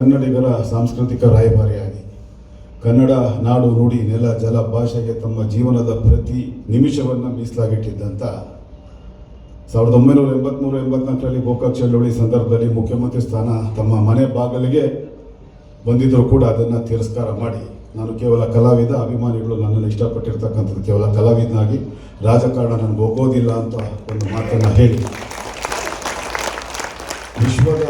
ಕನ್ನಡಿಗರ ಸಾಂಸ್ಕೃತಿಕ ರಾಯಭಾರಿಯಾಗಿ ಕನ್ನಡ ನಾಡು ನುಡಿ ನೆಲ ಜಲ ಭಾಷೆಗೆ ತಮ್ಮ ಜೀವನದ ಪ್ರತಿ ನಿಮಿಷವನ್ನು ಮೀಸಲಾಗಿಟ್ಟಿದ್ದಂಥ 1983-84ರಲ್ಲಿ ಗೋಕಾಕ್ ಚಳವಳಿ ಸಂದರ್ಭದಲ್ಲಿ ಮುಖ್ಯಮಂತ್ರಿ ಸ್ಥಾನ ತಮ್ಮ ಮನೆ ಬಾಗಿಲಿಗೆ ಬಂದಿದ್ದರೂ ಕೂಡ ಅದನ್ನು ತಿರಸ್ಕಾರ ಮಾಡಿ ನಾನು ಕೇವಲ ಕಲಾವಿದ, ಅಭಿಮಾನಿಗಳು ನನ್ನನ್ನು ಇಷ್ಟಪಟ್ಟಿರ್ತಕ್ಕಂಥದ್ದು ಕೇವಲ ಕಲಾವಿದನಾಗಿ ರಾಜಕಾರಣ ನನಗೆ ಹೋಗೋದಿಲ್ಲ ಅಂತ ಒಂದು ಮಾತನ್ನು ಹೇಳಿ ವಿಶ್ವದ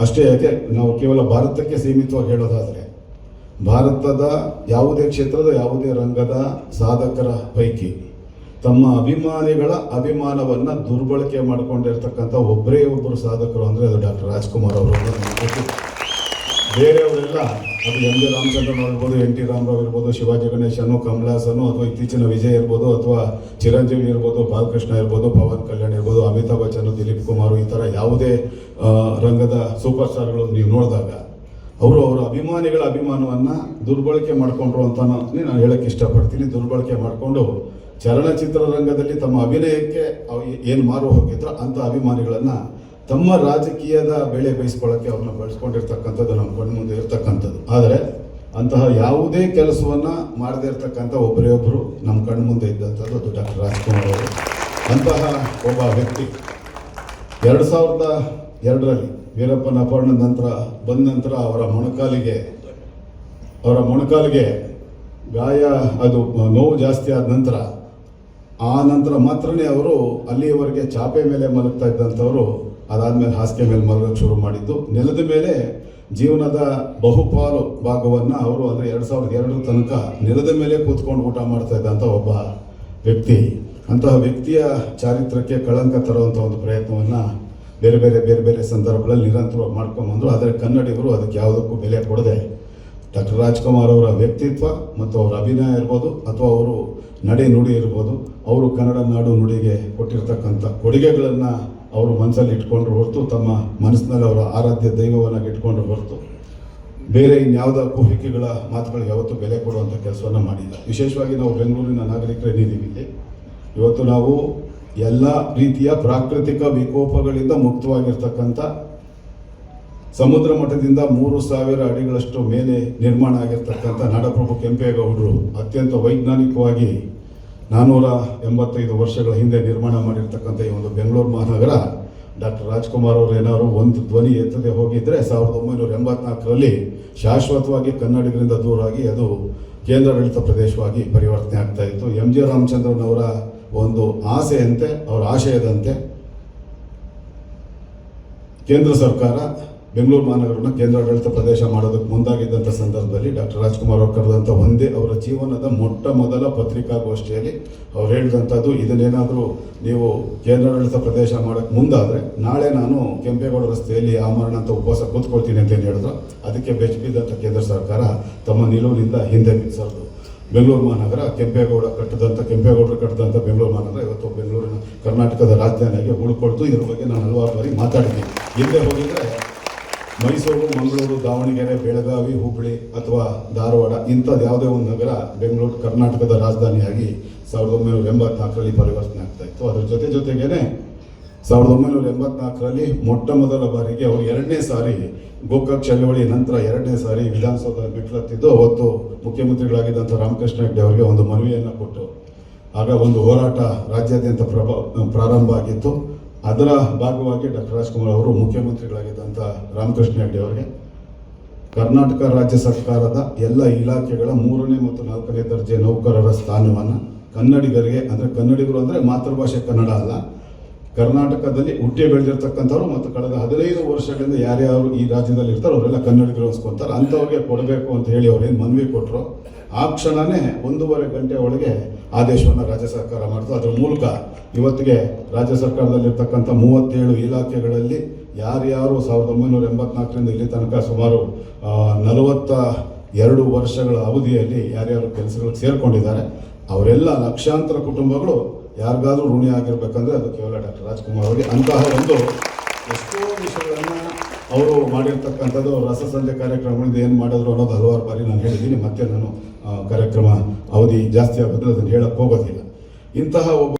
ಅಷ್ಟೇ ಯಾಕೆ ನಾವು ಕೇವಲ ಭಾರತಕ್ಕೆ ಸೀಮಿತವಾಗಿ ಹೇಳೋದಾದರೆ ಭಾರತದ ಯಾವುದೇ ಕ್ಷೇತ್ರದ ಯಾವುದೇ ರಂಗದ ಸಾಧಕರ ಪೈಕಿ ತಮ್ಮ ಅಭಿಮಾನಿಗಳ ಅಭಿಮಾನವನ್ನು ದುರ್ಬಳಕೆ ಮಾಡಿಕೊಂಡಿರ್ತಕ್ಕಂಥ ಒಬ್ಬರೇ ಒಬ್ಬರು ಸಾಧಕರು ಅಂದರೆ ಅದು ಡಾಕ್ಟರ್ ರಾಜ್ಕುಮಾರ್ ಅವರು. ಬೇರೆಯವರೆಲ್ಲ ಅದು ಎಂ ಜಿ ರಾಮಚಂದ್ರನ್ ಇರ್ಬೋದು, ಎನ್ ಟಿ ರಾಮರಾವ್ ಇರ್ಬೋದು, ಶಿವಾಜಿ ಗಣೇಶನು, ಕಮಲಾಸನು, ಅಥವಾ ಇತ್ತೀಚಿನ ವಿಜಯ್ ಇರ್ಬೋದು, ಅಥವಾ ಚಿರಂಜೀವಿ ಇರ್ಬೋದು, ಬಾಲಕೃಷ್ಣ ಇರ್ಬೋದು, ಪವನ್ ಕಲ್ಯಾಣ್ ಇರ್ಬೋದು, ಅಮಿತಾಬ್ ಬಚ್ಚನ್, ದಿಲೀಪ್ ಕುಮಾರ್, ಈ ಥರ ಯಾವುದೇ ರಂಗದ ಸೂಪರ್ ಸ್ಟಾರ್ಗಳು ನೀವು ನೋಡಿದಾಗ ಅವರು ಅವರ ಅಭಿಮಾನಿಗಳ ಅಭಿಮಾನವನ್ನು ದುರ್ಬಳಕೆ ಮಾಡಿಕೊಂಡ್ರು ಅಂತ ನಾನು ಹೇಳಕ್ಕೆ ಇಷ್ಟಪಡ್ತೀನಿ. ದುರ್ಬಳಕೆ ಮಾಡಿಕೊಂಡು ಚಲನಚಿತ್ರರಂಗದಲ್ಲಿ ತಮ್ಮ ಅಭಿನಯಕ್ಕೆ ಏನು ಮಾರು ಹೋಗಿದ್ರು ಅಂಥ ಅಭಿಮಾನಿಗಳನ್ನು ತಮ್ಮ ರಾಜಕೀಯದ ಬೆಳೆ ಬಯಸ್ಕೊಳ್ಳೋಕ್ಕೆ ಅವ್ರನ್ನ ಬಳಸ್ಕೊಂಡಿರ್ತಕ್ಕಂಥದ್ದು ನಮ್ಮ ಕಣ್ಣು ಮುಂದೆ ಇರ್ತಕ್ಕಂಥದ್ದು. ಆದರೆ ಅಂತಹ ಯಾವುದೇ ಕೆಲಸವನ್ನು ಮಾಡದೇ ಇರ್ತಕ್ಕಂಥ ಒಬ್ಬರೇ ಒಬ್ಬರು ನಮ್ಮ ಕಣ್ಣು ಮುಂದೆ ಇದ್ದಂಥದ್ದು ಅದು ಡಾಕ್ಟರ್ ರಾಜ್ಕುಮಾರ್ ಅವರು. ಅಂತಹ ಒಬ್ಬ ವ್ಯಕ್ತಿ 2002ರಲ್ಲಿ ವೀರಪ್ಪನ ಅಪಹರಣದ ನಂತರ ಬಂದ ನಂತರ ಅವರ ಮೊಣಕಾಲಿಗೆ ಗಾಯ, ಅದು ನೋವು ಜಾಸ್ತಿ ಆದ ನಂತರ ಆ ನಂತರ ಮಾತ್ರನೇ ಅವರು ಅಲ್ಲಿಯವರೆಗೆ ಚಾಪೆ ಮೇಲೆ ಮಲಗ್ತಾ ಇದ್ದಂಥವರು ಅದಾದಮೇಲೆ ಹಾಸಿಗೆ ಮೇಲೆ ಮಲಗಕ್ಕೆ ಶುರು ಮಾಡಿದ್ದು. ನೆಲದ ಮೇಲೆ ಜೀವನದ ಬಹುಪಾಲು ಭಾಗವನ್ನು ಅವರು ಅಂದರೆ 2002 ತನಕ ನೆಲದ ಮೇಲೆ ಕೂತ್ಕೊಂಡು ಊಟ ಮಾಡ್ತಾ ಇದ್ದಂಥ ಒಬ್ಬ ವ್ಯಕ್ತಿ. ಅಂತಹ ವ್ಯಕ್ತಿಯ ಚಾರಿತ್ರಕ್ಕೆ ಕಳಂಕ ತರುವಂಥ ಒಂದು ಪ್ರಯತ್ನವನ್ನು ಬೇರೆ ಬೇರೆ ಸಂದರ್ಭಗಳಲ್ಲಿ ನಿರಂತರವಾಗಿ ಮಾಡ್ಕೊಂಬಂದರು. ಆದರೆ ಕನ್ನಡಿಗರು ಅದಕ್ಕೆ ಯಾವುದಕ್ಕೂ ಬೆಲೆ ಕೊಡದೆ ಡಾಕ್ಟರ್ ರಾಜ್ಕುಮಾರ್ ಅವರ ವ್ಯಕ್ತಿತ್ವ ಮತ್ತು ಅವರ ಅಭಿನಯ ಇರ್ಬೋದು ಅಥವಾ ಅವರು ನಡೆ ನುಡಿ ಇರ್ಬೋದು, ಅವರು ಕನ್ನಡ ನಾಡು ನುಡಿಗೆ ಕೊಟ್ಟಿರ್ತಕ್ಕಂಥ ಕೊಡುಗೆಗಳನ್ನು ಅವರು ಮನಸ್ಸಲ್ಲಿ ಇಟ್ಕೊಂಡ್ರು ಹೊರತು ತಮ್ಮ ಮನಸ್ಸಿನಲ್ಲಿ ಅವರ ಆರಾಧ್ಯ ದೈವವನ್ನು ಇಟ್ಕೊಂಡ್ರು ಹೊರತು ಬೇರೆ ಇನ್ಯಾವುದ ಕುಹಿಕೆಗಳ ಮಾತುಗಳಿಗೆ ಯಾವತ್ತೂ ಬೆಲೆ ಕೊಡುವಂಥ ಕೆಲಸವನ್ನು ಮಾಡಿಲ್ಲ. ವಿಶೇಷವಾಗಿ ನಾವು ಬೆಂಗಳೂರಿನ ನಾಗರಿಕರೇನಿದ್ದೀವಿ ಇಲ್ಲಿ ಇವತ್ತು ನಾವು ಎಲ್ಲ ರೀತಿಯ ಪ್ರಾಕೃತಿಕ ವಿಕೋಪಗಳಿಂದ ಮುಕ್ತವಾಗಿರ್ತಕ್ಕಂಥ ಸಮುದ್ರ ಮಟ್ಟದಿಂದ 3000 ಅಡಿಗಳಷ್ಟು ಮೇಲೆ ನಿರ್ಮಾಣ ಆಗಿರ್ತಕ್ಕಂಥ ನಾಡಪ್ರಭು ಕೆಂಪೇಗೌಡರು ಅತ್ಯಂತ ವೈಜ್ಞಾನಿಕವಾಗಿ 485 ವರ್ಷಗಳ ಹಿಂದೆ ನಿರ್ಮಾಣ ಮಾಡಿರ್ತಕ್ಕಂಥ ಈ ಒಂದು ಬೆಂಗಳೂರು ಮಹಾನಗರ ಡಾಕ್ಟರ್ ರಾಜ್ಕುಮಾರ್ ಅವರು ಏನಾದ್ರು ಒಂದು ಧ್ವನಿ ಎತ್ತದೆ ಹೋಗಿದ್ರೆ 1984ರಲ್ಲಿ ಶಾಶ್ವತವಾಗಿ ಕನ್ನಡಿಗರಿಂದ ದೂರಾಗಿ ಅದು ಕೇಂದ್ರಾಡಳಿತ ಪ್ರದೇಶವಾಗಿ ಪರಿವರ್ತನೆ ಆಗ್ತಾ ಇತ್ತು. ಎಂ ಜಿ ರಾಮಚಂದ್ರನ್ ಅವರ ಒಂದು ಆಸೆಯಂತೆ, ಅವರ ಆಶಯದಂತೆ ಕೇಂದ್ರ ಸರ್ಕಾರ ಬೆಂಗಳೂರು ಮಹಾನಗರವನ್ನು ಕೇಂದ್ರಾಡಳಿತ ಪ್ರದೇಶ ಮಾಡೋದಕ್ಕೆ ಮುಂದಾಗಿದ್ದಂಥ ಸಂದರ್ಭದಲ್ಲಿ ಡಾಕ್ಟರ್ ರಾಜ್ಕುಮಾರ್ ಅವರು ಕರೆದಂಥ ಒಂದೇ ಅವರ ಜೀವನದ ಮೊಟ್ಟ ಮೊದಲ ಪತ್ರಿಕಾಗೋಷ್ಠಿಯಲ್ಲಿ ಅವ್ರು ಹೇಳಿದಂಥದ್ದು, ಇದನ್ನೇನಾದರೂ ನೀವು ಕೇಂದ್ರಾಡಳಿತ ಪ್ರದೇಶ ಮಾಡೋಕ್ಕೆ ಮುಂದಾದರೆ ನಾಳೆ ನಾನು ಕೆಂಪೇಗೌಡ ರಸ್ತೆಯಲ್ಲಿ ಆಮರಣ ಅಂತ ಉಪವಾಸ ಕೂತ್ಕೊಳ್ತೀನಿ ಅಂತ ಏನು ಹೇಳಿದ್ರು. ಅದಕ್ಕೆ ಬೆಚ್ಚಿಬಿದ್ದಂಥ ಕೇಂದ್ರ ಸರ್ಕಾರ ತಮ್ಮ ನಿಲುವಿನಿಂದ ಹಿಂದೆ ಸರಿದು ಬೆಂಗಳೂರು ಮಹಾನಗರ ಕೆಂಪೇಗೌಡರು ಕಟ್ಟಿದಂಥ ಬೆಂಗಳೂರು ಮಹಾನಗರ ಇವತ್ತು ಬೆಂಗಳೂರಿನ ಕರ್ನಾಟಕದ ರಾಜಧಾನಿಯಾಗಿ ಉಳ್ಕೊಳ್ತು. ಇದ್ರ ಬಗ್ಗೆ ನಾನು ಹಲವಾರು ಬಾರಿ ಮಾತಾಡಿದ್ದೀನಿ. ಹಿಂದೆ ಹೋಗಿದರೆ ಮೈಸೂರು, ಮಂಗಳೂರು, ದಾವಣಗೆರೆ, ಬೆಳಗಾವಿ, ಹುಬ್ಬಳ್ಳಿ ಅಥವಾ ಧಾರವಾಡ ಇಂಥದ್ದು ಯಾವುದೇ ಒಂದು ನಗರ ಬೆಂಗಳೂರು ಕರ್ನಾಟಕದ ರಾಜಧಾನಿಯಾಗಿ 1984ರಲ್ಲಿ ಪರಿವರ್ತನೆ ಆಗ್ತಾ ಇತ್ತು. ಅದರ ಜೊತೆಗೇನೆ 1984ರಲ್ಲಿ ಮೊಟ್ಟ ಮೊದಲ ಬಾರಿಗೆ ಅವರು 2ನೇ ಸಾರಿ ಗೋಕಾಕ್ ಚಳವಳಿ ನಂತರ 2ನೇ ಸಾರಿ ವಿಧಾನಸೌಧ ಬಿಟ್ಲತ್ತಿದ್ದು ಅವತ್ತು ಮುಖ್ಯಮಂತ್ರಿಗಳಾಗಿದ್ದಂಥ ರಾಮಕೃಷ್ಣ ಹೆಗಡೆ ಅವರಿಗೆ ಒಂದು ಮನವಿಯನ್ನು ಕೊಟ್ಟು ಆಗ ಒಂದು ಹೋರಾಟ ರಾಜ್ಯಾದ್ಯಂತ ಪ್ರಾರಂಭ ಆಗಿತ್ತು. ಅದರ ಭಾಗವಾಗಿ ಡಾಕ್ಟರ್ ರಾಜ್ಕುಮಾರ್ ಅವರು ಮುಖ್ಯಮಂತ್ರಿಗಳಾಗಿದ್ದಂಥ ರಾಮಕೃಷ್ಣ ಹೆಗಡೆ ಅವರಿಗೆ ಕರ್ನಾಟಕ ರಾಜ್ಯ ಸರ್ಕಾರದ ಎಲ್ಲ ಇಲಾಖೆಗಳ 3ನೇ ಮತ್ತು 4ನೇ ದರ್ಜೆ ನೌಕರರ ಸ್ಥಾನವನ್ನು ಕನ್ನಡಿಗರಿಗೆ, ಅಂದರೆ ಕನ್ನಡಿಗರು ಅಂದರೆ ಮಾತೃಭಾಷೆ ಕನ್ನಡ ಅಲ್ಲ, ಕರ್ನಾಟಕದಲ್ಲಿ ಹುಟ್ಟಿ ಬೆಳೆದಿರ್ತಕ್ಕಂಥವ್ರು ಮತ್ತು ಕಳೆದ 15 ವರ್ಷಗಳಿಂದ ಯಾರ್ಯಾರು ಈ ರಾಜ್ಯದಲ್ಲಿ ಇರ್ತಾರೋ ಅವರೆಲ್ಲ ಕನ್ನಡಿಗರು ಅನ್ಸ್ಕೊತಾರೆ, ಅಂಥವ್ರಿಗೆ ಕೊಡಬೇಕು ಅಂತ ಹೇಳಿ ಅವ್ರೇನು ಮನವಿ ಕೊಟ್ಟರು ಆ ಕ್ಷಣವೇ 1.5 ಗಂಟೆ ಒಳಗೆ ಆದೇಶವನ್ನು ರಾಜ್ಯ ಸರ್ಕಾರ ಮಾಡ್ತು. ಅದರ ಮೂಲಕ ಇವತ್ತಿಗೆ ರಾಜ್ಯ ಸರ್ಕಾರದಲ್ಲಿರ್ತಕ್ಕಂಥ 37 ಇಲಾಖೆಗಳಲ್ಲಿ ಯಾರ್ಯಾರು 1984ರಿಂದ ಇಲ್ಲಿ ತನಕ ಸುಮಾರು 42 ವರ್ಷಗಳ ಅವಧಿಯಲ್ಲಿ ಯಾರ್ಯಾರು ಕೆಲಸಗಳಿಗೆ ಸೇರಿಕೊಂಡಿದ್ದಾರೆ ಅವರೆಲ್ಲ ಲಕ್ಷಾಂತರ ಕುಟುಂಬಗಳು ಯಾರಿಗಾದ್ರೂ ಋಣಿ ಆಗಿರ್ಬೇಕಂದ್ರೆ ಅದು ಕೇವಲ ಡಾಕ್ಟರ್ ರಾಜ್ಕುಮಾರ್ ಅವರಿಗೆ. ಅಂತಹ ಒಂದು ಎಷ್ಟೋ ವಿಷಯಗಳನ್ನು ಅವರು ಮಾಡಿರ್ತಕ್ಕಂಥದ್ದು ರಸಸಂಜೆ ಕಾರ್ಯಕ್ರಮಗಳಿಂದ ಏನು ಮಾಡಿದ್ರು ಅನ್ನೋದು ಹಲವಾರು ಬಾರಿ ನಾನು ಹೇಳಿದ್ದೀನಿ. ಮತ್ತೆ ನಾನು ಕಾರ್ಯಕ್ರಮ ಅವಧಿ ಜಾಸ್ತಿ ಆಗೋದ್ರೆ ಅದನ್ನು ಹೇಳಕ್ಕೆ ಹೋಗೋದಿಲ್ಲ. ಇಂತಹ ಒಬ್ಬ